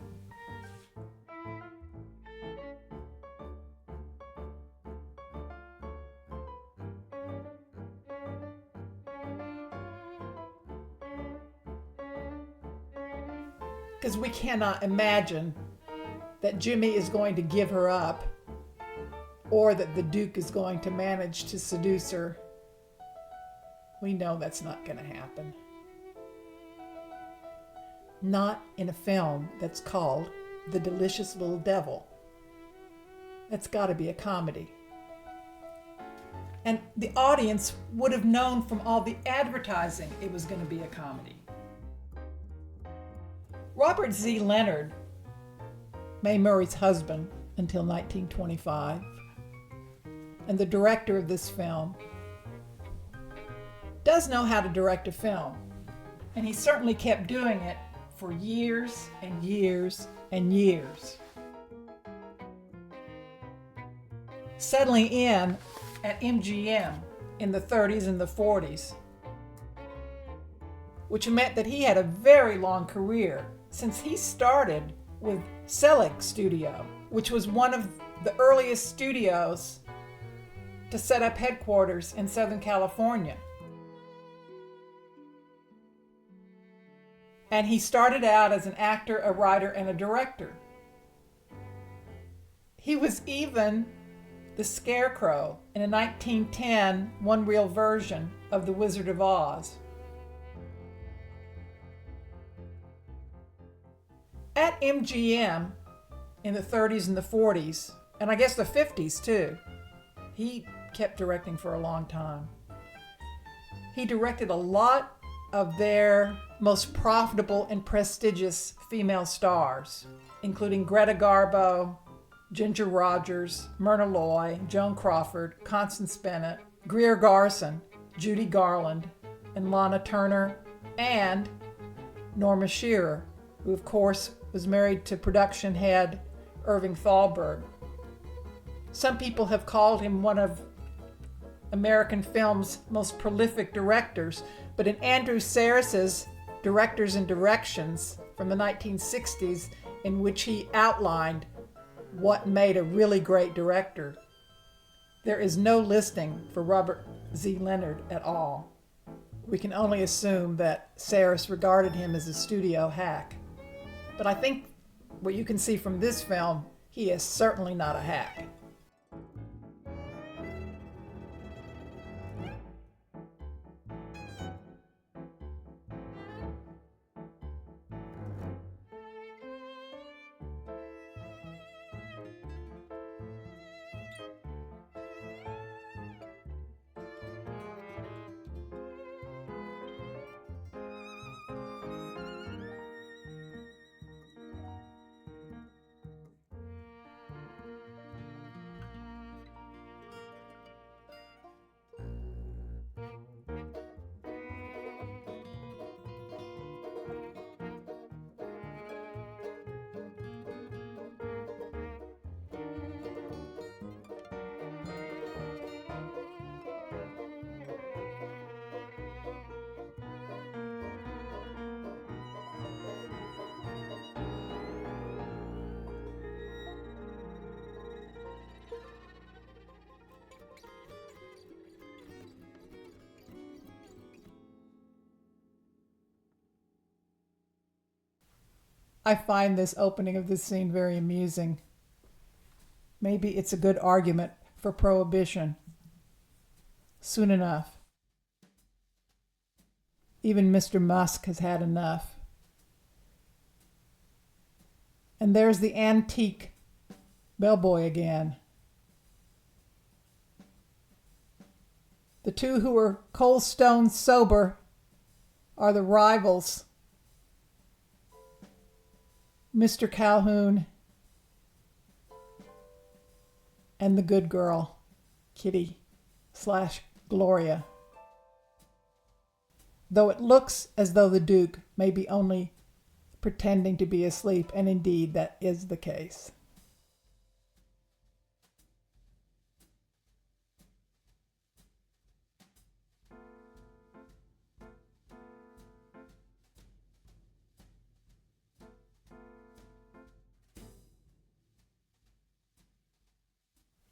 Because we cannot imagine that Jimmy is going to give her up, or that the Duke is going to manage to seduce her. We know that's not going to happen. Not in a film that's called The Delicious Little Devil. That's got to be a comedy. And the audience would have known from all the advertising it was going to be a comedy. Robert Z. Leonard, Mae Murray's husband until 1925, and the director of this film, does know how to direct a film. And he certainly kept doing it for years and years and years. Settling in at MGM in the 30s and the 40s, which meant that he had a very long career, since he started with Selig Studio, which was one of the earliest studios to set up headquarters in Southern California. And he started out as an actor, a writer, and a director. He was even the Scarecrow in a 1910 one-reel version of The Wizard of Oz. At MGM in the 30s and the 40s, and I guess the 50s too, he kept directing for a long time. He directed a lot of their most profitable and prestigious female stars, including Greta Garbo, Ginger Rogers, Myrna Loy, Joan Crawford, Constance Bennett, Greer Garson, Judy Garland and Lana Turner, and Norma Shearer, who of course was married to production head Irving Thalberg. Some people have called him one of American film's most prolific directors, but in Andrew Sarris's Directors and Directions from the 1960s, in which he outlined what made a really great director, there is no listing for Robert Z. Leonard at all. We can only assume that Sarris regarded him as a studio hack. But I think what you can see from this film, he is certainly not a hack. I find this opening of this scene very amusing. Maybe it's a good argument for prohibition. Soon enough. Even Mr. Musk has had enough. And there's the antique bellboy again. The two who are cold stone sober are the rivals, Mr. Calhoun and the good girl, Kitty/Gloria. Though it looks as though the Duke may be only pretending to be asleep, and indeed that is the case.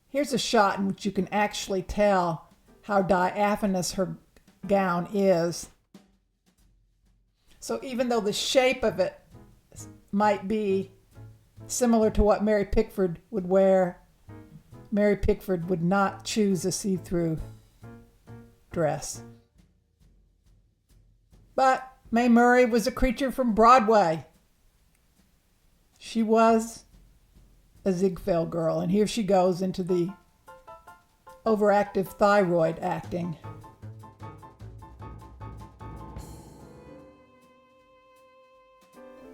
Here's a shot in which you can actually tell how diaphanous her gown is. So even though the shape of it might be similar to what Mary Pickford would wear, Mary Pickford would not choose a see-through dress. But Mae Murray was a creature from Broadway. She was a Ziegfeld girl, and here she goes into the overactive thyroid acting.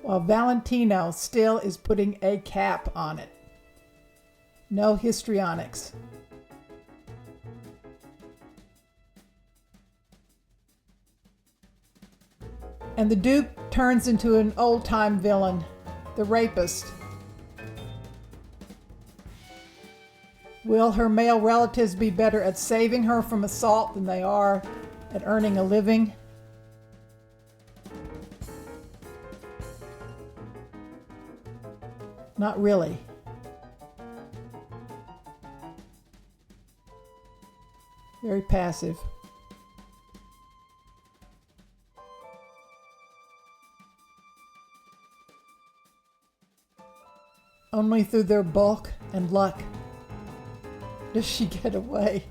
While Valentino still is putting a cap on it. No histrionics. And the Duke turns into an old-time villain, the rapist. Will her male relatives be better at saving her from assault than they are at earning a living? Not really. Very passive. Only through their bulk and luck does she get away.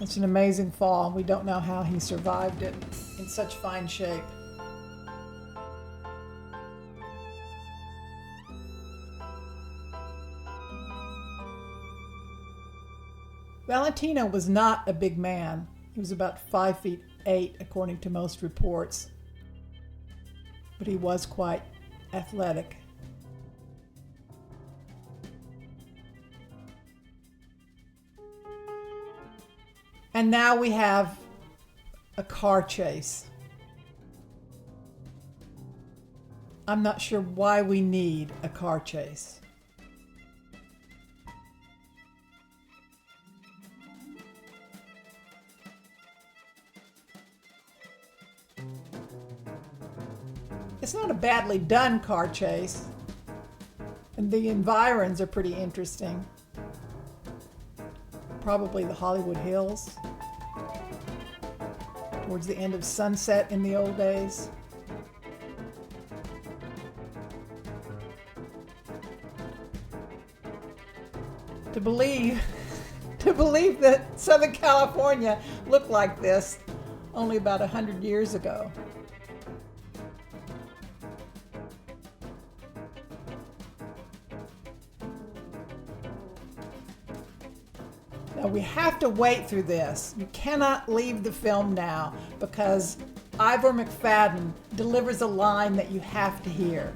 It's an amazing fall. We don't know how he survived it in such fine shape. Valentino was not a big man. He was about 5'8", according to most reports. but he was quite athletic. And now we have a car chase. I'm not sure why we need a car chase. It's not a badly done car chase, and the environs are pretty interesting. Probably the Hollywood Hills, towards the end of Sunset in the old days. To believe that Southern California looked like this only about 100 years ago. Now we have to wait through this. You cannot leave the film now because Ivor McFadden delivers a line that you have to hear.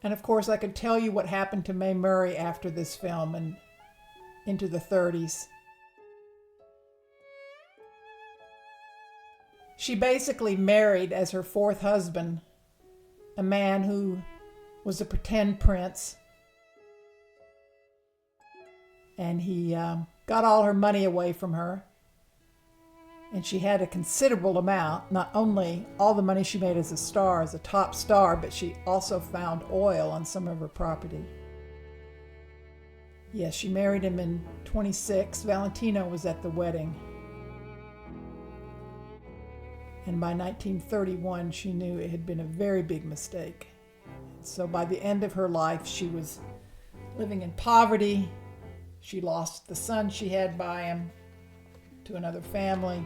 And of course, I could tell you what happened to Mae Murray after this film and into the 30s. She basically married as her fourth husband a man who was a pretend prince. And he got all her money away from her. And she had a considerable amount, not only all the money she made as a star, as a top star, but she also found oil on some of her property. Yes, she married him in 26. Valentino was at the wedding. And by 1931, she knew it had been a very big mistake. So by the end of her life, she was living in poverty. She lost the son she had by him to another family.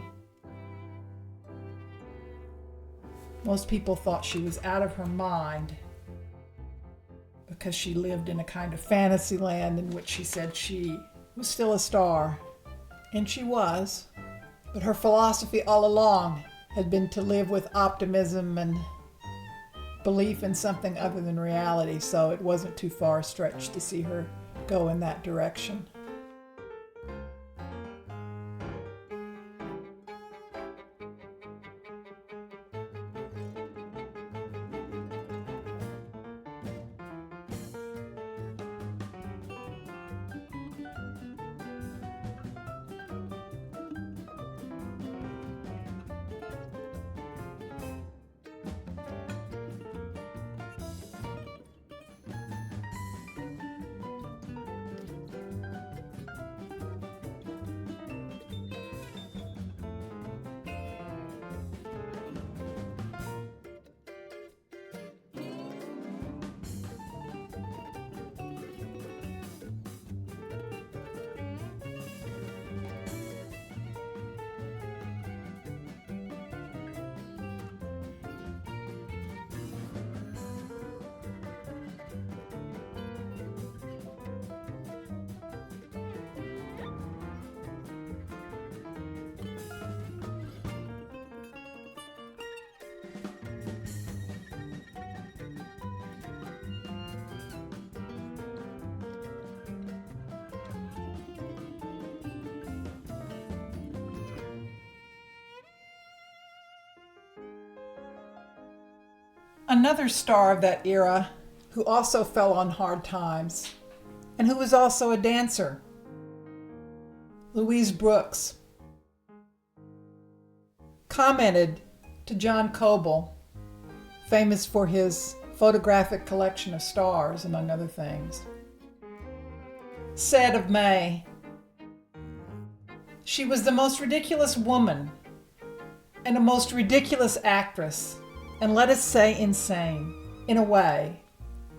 Most people thought she was out of her mind because she lived in a kind of fantasy land in which she said she was still a star. And she was. But her philosophy all along had been to live with optimism and belief in something other than reality, so it wasn't too far a stretch to see her go in that direction. Another star of that era who also fell on hard times and who was also a dancer, Louise Brooks, commented to John Coble, famous for his photographic collection of stars, among other things, said of Mae, "She was the most ridiculous woman and a most ridiculous actress, and let us say insane, in a way.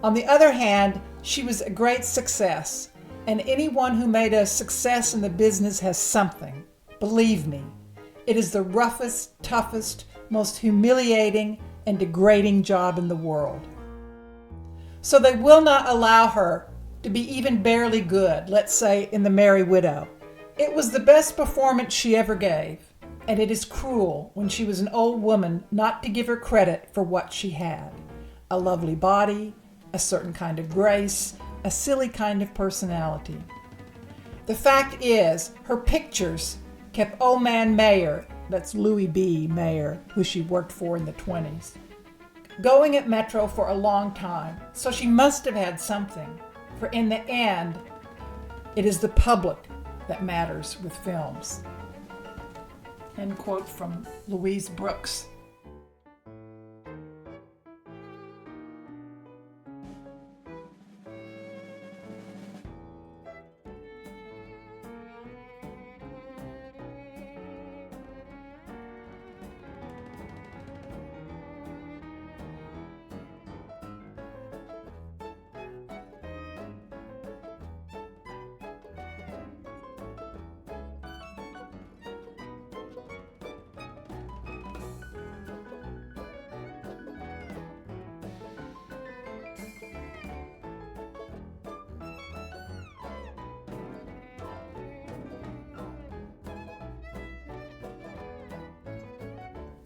On the other hand, she was a great success, and anyone who made a success in the business has something. Believe me, it is the roughest, toughest, most humiliating and degrading job in the world. So they will not allow her to be even barely good, let's say in The Merry Widow. It was the best performance she ever gave. And it is cruel when she was an old woman not to give her credit for what she had. A lovely body, a certain kind of grace, a silly kind of personality. The fact is, her pictures kept old man Mayer, that's Louis B. Mayer, who she worked for in the 20s, going at Metro for a long time. So she must have had something, for in the end, it is the public that matters with films." End quote from Louise Brooks.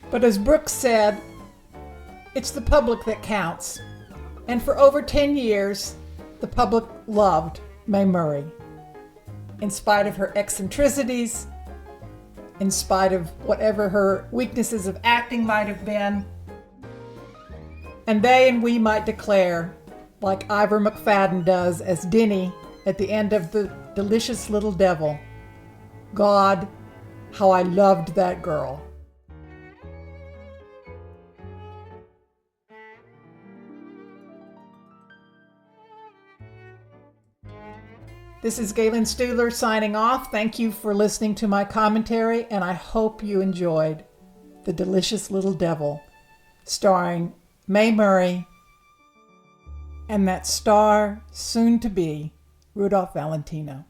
But as Brooks said, it's the public that counts. And for over 10 years, the public loved Mae Murray. In spite of her eccentricities, in spite of whatever her weaknesses of acting might have been. And they and we might declare, like Ivor McFadden does as Denny at the end of The Delicious Little Devil, God, how I loved that girl. This is Galen Stuhler signing off. Thank you for listening to my commentary, and I hope you enjoyed The Delicious Little Devil, starring Mae Murray and that star soon to be Rudolph Valentino.